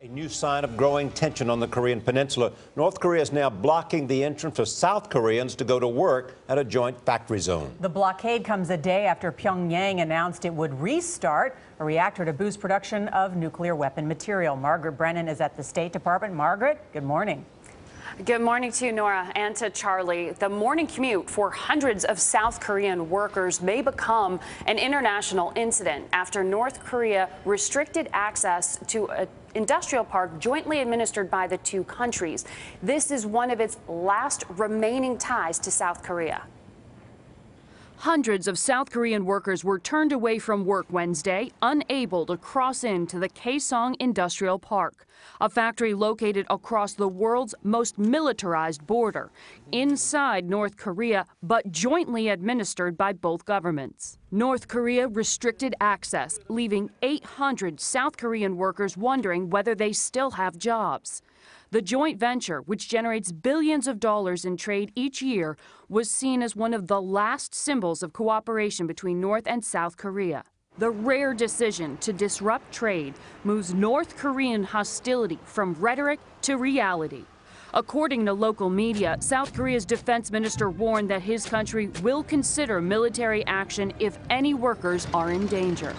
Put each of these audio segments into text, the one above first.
A new sign of growing tension on the Korean peninsula. North Korea is now blocking the entrance for South Koreans to go to work at a joint factory zone. The blockade comes a day after Pyongyang announced it would restart a reactor to boost production of nuclear weapon material. Margaret Brennan is at the State Department. Margaret, good morning. Good morning to you, Nora, and to Charlie. The morning commute for hundreds of South Korean workers may become an international incident after North Korea restricted access to an industrial park jointly administered by the two countries. This is one of its last remaining ties to South Korea. Hundreds of South Korean workers were turned away from work Wednesday, unable to cross into the Kaesong Industrial Park, a factory located across the world's most militarized border, inside North Korea, but jointly administered by both governments. North Korea restricted access, leaving 800 South Korean workers wondering whether they still have jobs. The joint venture, which generates billions of dollars in trade each year, was seen as one of the last symbols of cooperation between North and South Korea. The rare decision to disrupt trade moves North Korean hostility from rhetoric to reality. According to local media, South Korea's defense minister warned that his country will consider military action if any workers are in danger.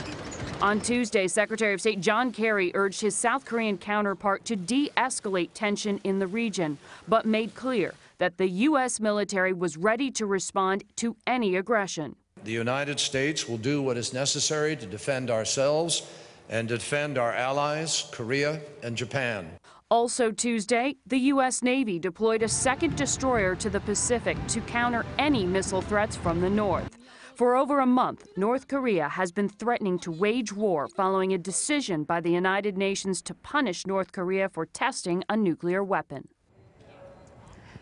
On Tuesday, Secretary of State John Kerry urged his South Korean counterpart to de-escalate tension in the region, but made clear that the U.S. military was ready to respond to any aggression. The United States will do what is necessary to defend ourselves and defend our allies, Korea and Japan. Also Tuesday, the U.S. Navy deployed a second destroyer to the Pacific to counter any missile threats from the north. For over a month, North Korea has been threatening to wage war following a decision by the United Nations to punish North Korea for testing a nuclear weapon.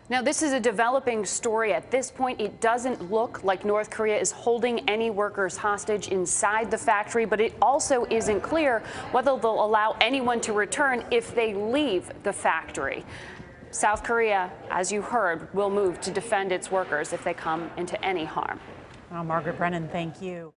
Now, this is a developing story. At this point, it doesn't look like North Korea is holding any workers hostage inside the factory, but it also isn't clear whether they'll allow anyone to return if they leave the factory. South Korea, as you heard, will move to defend its workers if they come into any harm. Well, Margaret Brennan, thank you.